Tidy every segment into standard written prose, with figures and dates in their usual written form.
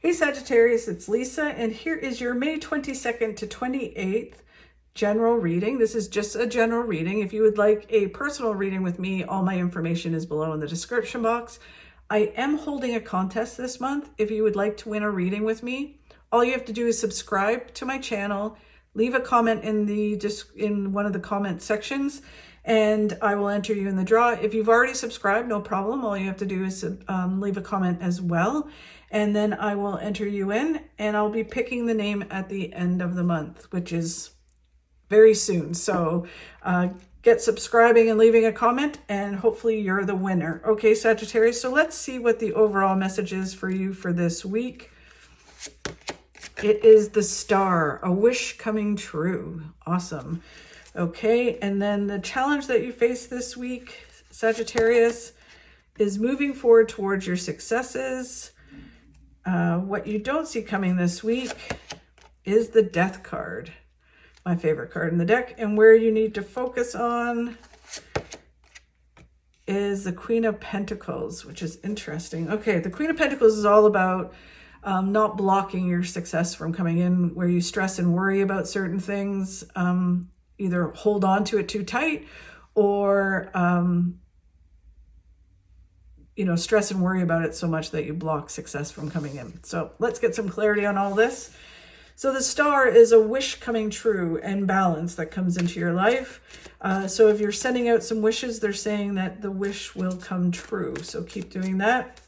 Hey Sagittarius, it's Lisa, and here is your May 22nd to 28th general reading. This is just a general reading. If you would like a personal reading with me, all my information is below in the description box. I am holding a contest this month. If you would like to win a reading with me, all you have to do is subscribe to my channel, leave a comment in one of the comment sections, and I will enter you in the draw. If you've already subscribed, no problem. All you have to do is leave a comment as well, and then I will enter you in, and I'll be picking the name at the end of the month, which is very soon. So get subscribing and leaving a comment, and hopefully you're the winner. Okay, Sagittarius, so let's see what the overall message is for you for this week. It is the Star, a wish coming true. Awesome. Okay, and then the challenge that you face this week, Sagittarius, is moving forward towards your successes. What you don't see coming this week is the Death card, my favorite card in the deck. And where you need to focus on is the Queen of Pentacles, which is interesting. Okay, the Queen of Pentacles is all about not blocking your success from coming in, where you stress and worry about certain things. Either hold on to it too tight or, stress and worry about it so much that you block success from coming in. So let's get some clarity on all this. So the Star is a wish coming true and balance that comes into your life. So if you're sending out some wishes, they're saying that the wish will come true. So keep doing that.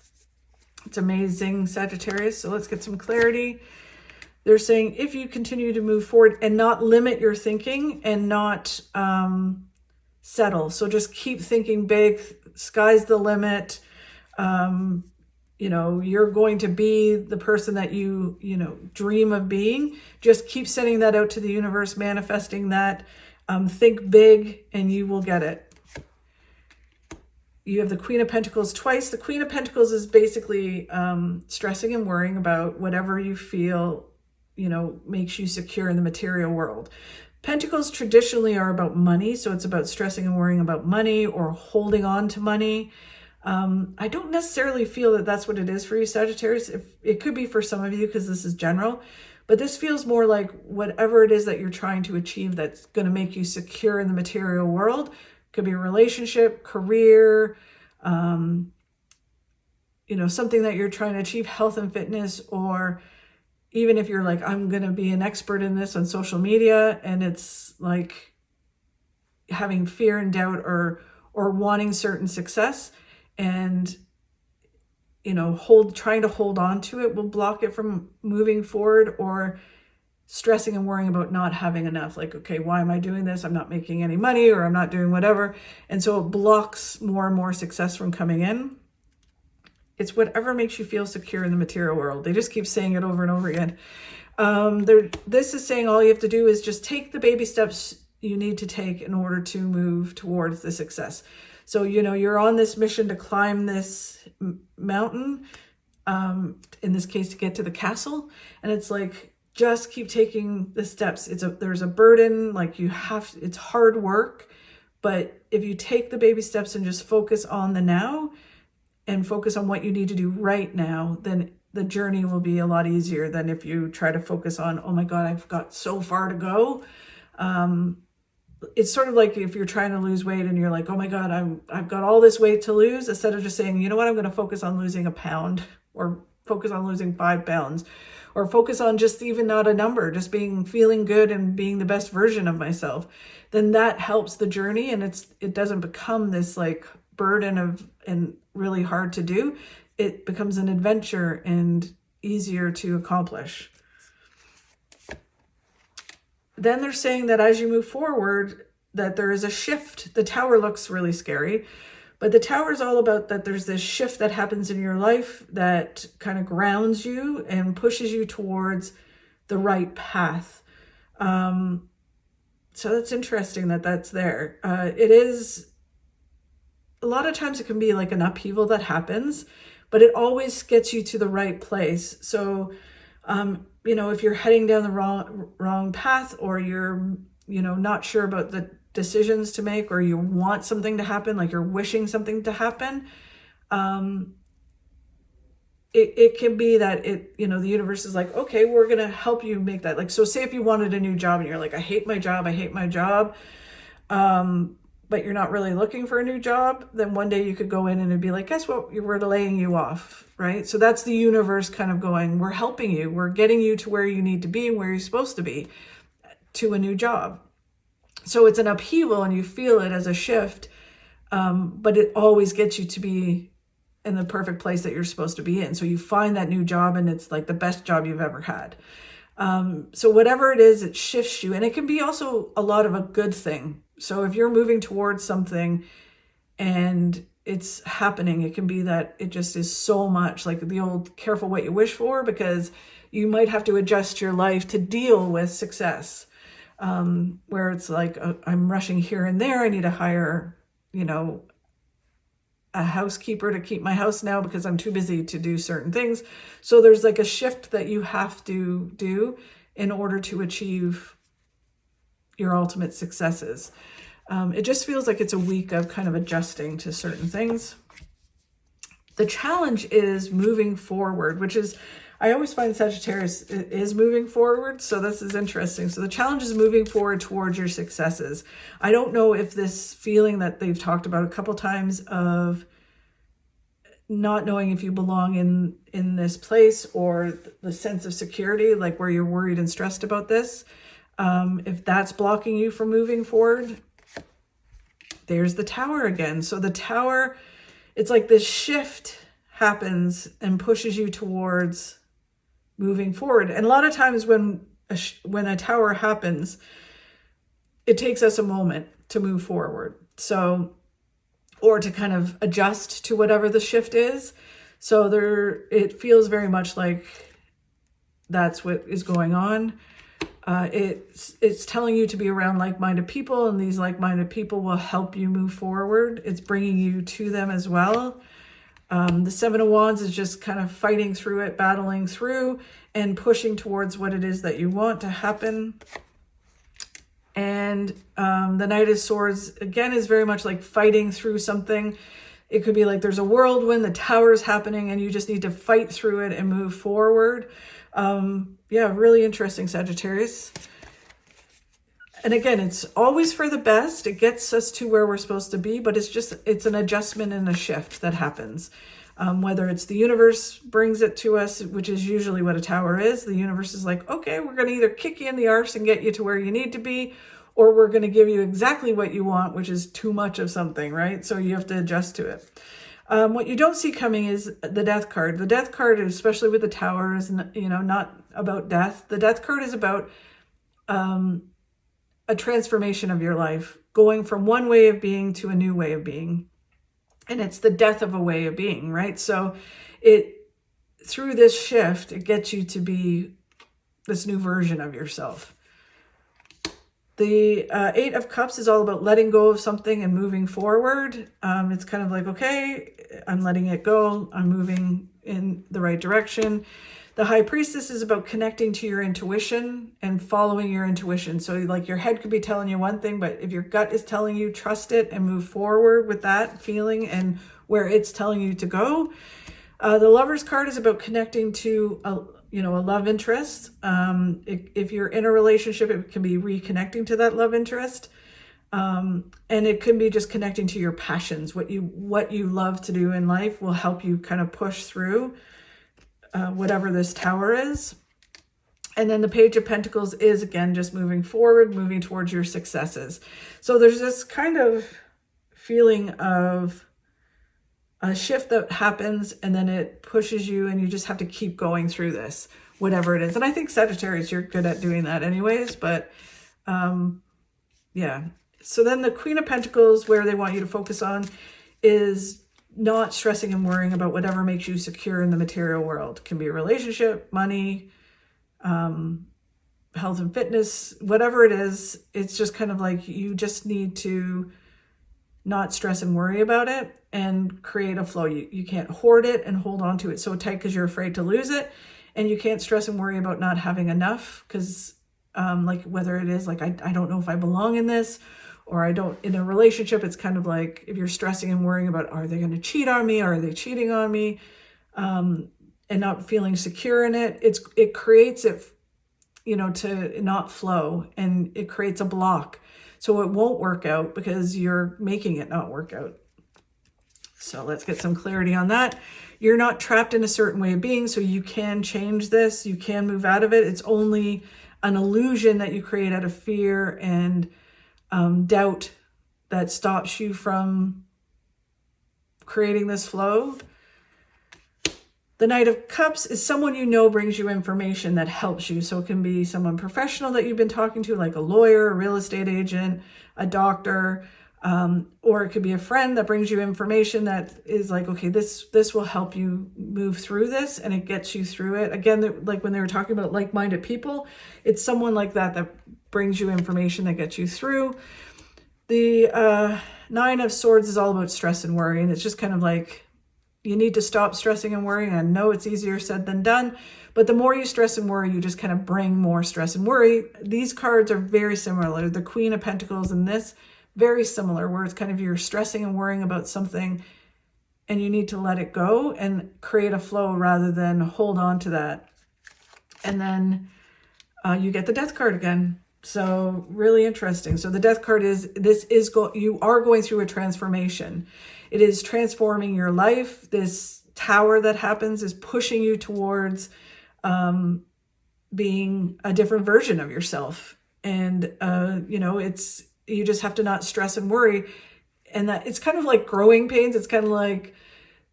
It's amazing, Sagittarius. So let's get some clarity. They're saying if you continue to move forward and not limit your thinking and not settle. So just keep thinking big, sky's the limit. You're going to be the person that you dream of being. Just keep sending that out to the universe, manifesting that. Think big and you will get it. You have the Queen of Pentacles twice. The Queen of Pentacles is basically stressing and worrying about whatever you feel makes you secure in the material world. Pentacles traditionally are about money, so it's about stressing and worrying about money or holding on to money. I don't necessarily feel that that's what it is for you, Sagittarius. It could be for some of you because this is general, but this feels more like whatever it is that you're trying to achieve that's going to make you secure in the material world. Could be a relationship, career, something that you're trying to achieve, health and fitness, or even if you're like, I'm going to be an expert in this on social media, and it's like having fear and doubt or wanting certain success and, trying to hold on to it will block it from moving forward, or stressing and worrying about not having enough. Like, okay, why am I doing this? I'm not making any money, or I'm not doing whatever. And so it blocks more and more success from coming in. It's whatever makes you feel secure in the material world. They just keep saying it over and over again. This is saying all you have to do is just take the baby steps you need to take in order to move towards the success. So, you're on this mission to climb this mountain, in this case, to get to the castle. And it's like, just keep taking the steps. There's a burden, like it's hard work, but if you take the baby steps and just focus on the now, and focus on what you need to do right now, then the journey will be a lot easier than if you try to focus on, oh my God, I've got so far to go. It's sort of like if you're trying to lose weight and you're like, oh my God, I've got all this weight to lose, instead of just saying, you know what, I'm going to focus on losing a pound, or focus on losing 5 pounds, or focus on just even not a number, just feeling good and being the best version of myself. Then that helps the journey, and it doesn't become this like burden and really hard to do. It becomes an adventure and easier to accomplish. Then they're saying that as you move forward, that there is a shift. The Tower looks really scary, but the Tower is all about that there's this shift that happens in your life that kind of grounds you and pushes you towards the right path. So that's interesting that that's there. It is, a lot of times it can be like an upheaval that happens, but it always gets you to the right place. So, if you're heading down the wrong path, or you're, not sure about the decisions to make, or you want something to happen, like you're wishing something to happen, it can be that the universe is like, okay, we're going to help you make that. Like, so say if you wanted a new job and you're like, I hate my job. But you're not really looking for a new job, then one day you could go in and it'd be like, guess what? We're laying you off, right? So that's the universe kind of going, we're helping you. We're getting you to where you need to be and where you're supposed to be to a new job. So it's an upheaval and you feel it as a shift, but it always gets you to be in the perfect place that you're supposed to be in. So you find that new job and it's like the best job you've ever had. So whatever it is, it shifts you. And it can be also a lot of a good thing. So if you're moving towards something and it's happening, it can be that it just is so much like the old careful what you wish for, because you might have to adjust your life to deal with success. Where it's like, I'm rushing here and there. I need to hire, a housekeeper to keep my house now because I'm too busy to do certain things. So there's like a shift that you have to do in order to achieve your ultimate successes. It just feels like it's a week of kind of adjusting to certain things. The challenge is moving forward, which is, I always find Sagittarius is moving forward. So this is interesting. So the challenge is moving forward towards your successes. I don't know if this feeling that they've talked about a couple times of not knowing if you belong in this place, or the sense of security, like where you're worried and stressed about this. If that's blocking you from moving forward, there's the Tower again. So the Tower, it's like this shift happens and pushes you towards moving forward. And a lot of times when a Tower happens, it takes us a moment to move forward. So, or to kind of adjust to whatever the shift is. So it feels very much like that's what is going on. It's telling you to be around like-minded people, and these like-minded people will help you move forward. It's bringing you to them as well. The Seven of Wands is just kind of fighting through it, battling through, and pushing towards what it is that you want to happen. And the Knight of Swords, again, is very much like fighting through something. It could be like there's a whirlwind, the Tower is happening, and you just need to fight through it and move forward. Yeah, really interesting, Sagittarius. And again, it's always for the best. It gets us to where we're supposed to be, but it's an adjustment and a shift that happens. Whether it's the universe brings it to us, which is usually what a Tower is. The universe is like, okay, we're going to either kick you in the arse and get you to where you need to be, or we're going to give you exactly what you want, which is too much of something, right? So you have to adjust to it. What you don't see coming is the Death card. The Death card, especially with the Tower, is not about death. The Death card is about a transformation of your life, going from one way of being to a new way of being. And it's the death of a way of being, right? So through this shift, it gets you to be this new version of yourself. The Eight of Cups is all about letting go of something and moving forward. It's kind of like, okay, I'm letting it go. I'm moving in the right direction. The High Priestess is about connecting to your intuition and following your intuition. So like your head could be telling you one thing, but if your gut is telling you, trust it and move forward with that feeling and where it's telling you to go. The Lover's card is about connecting to a love interest. If you're in a relationship, it can be reconnecting to that love interest. And it can be just connecting to your passions. What you love to do in life will help you kind of push through whatever this Tower is. And then the Page of Pentacles is, again, just moving forward, moving towards your successes. So there's this kind of feeling of a shift that happens, and then it pushes you, and you just have to keep going through this, whatever it is. And I think Sagittarius, you're good at doing that anyways, but yeah. So then the Queen of Pentacles, where they want you to focus on, is not stressing and worrying about whatever makes you secure in the material world. It can be a relationship, money, health and fitness, whatever it is. It's just kind of like you just need to not stress and worry about it and create a flow. You can't hoard it and hold on to it so tight because you're afraid to lose it. And you can't stress and worry about not having enough because like whether it is like, I don't know if I belong in this, or I don't, in a relationship, it's kind of like if you're stressing and worrying about, are they going to cheat on me? Are they cheating on me? and not feeling secure in it, it creates it, you know, to not flow, and it creates a block. So it won't work out because you're making it not work out. So let's get some clarity on that. You're not trapped in a certain way of being, so you can change this. You can move out of it. It's only an illusion that you create out of fear and doubt that stops you from creating this flow. The Knight of Cups is someone you know brings you information that helps you. So it can be someone professional that you've been talking to, like a lawyer, a real estate agent, a doctor, or it could be a friend that brings you information that is like, okay, this will help you move through this, and it gets you through it. Again, like when they were talking about like-minded people, it's someone like that brings you information that gets you through. The Nine of Swords is all about stress and worry, and it's just kind of like, you need to stop stressing and worrying. I know it's easier said than done, but the more you stress and worry, you just kind of bring more stress and worry. These cards are very similar. The Queen of Pentacles and this, very similar, where it's kind of you're stressing and worrying about something and you need to let it go and create a flow rather than hold on to that. And then you get the Death card again. So really interesting. So the Death card is, you are going through a transformation. It is transforming your life. This tower that happens is pushing you towards being a different version of yourself. And, you know, you just have to not stress and worry. And that it's kind of like growing pains. It's kind of like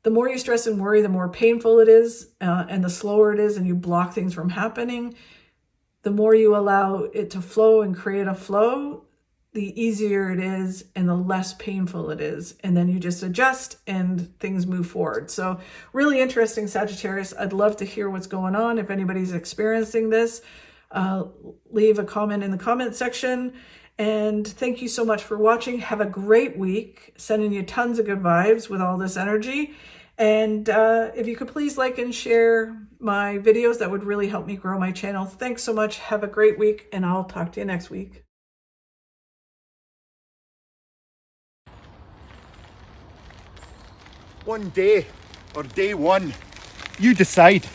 the more you stress and worry, the more painful it is, and the slower it is, and you block things from happening. The more you allow it to flow and create a flow, the easier it is and the less painful it is. And then you just adjust and things move forward. So really interesting, Sagittarius. I'd love to hear what's going on. If anybody's experiencing this, leave a comment in the comment section. And thank you so much for watching. Have a great week. Sending you tons of good vibes with all this energy. And if you could please like and share my videos, that would really help me grow my channel. Thanks so much. Have a great week, and I'll talk to you next week. One day, or day one, you decide.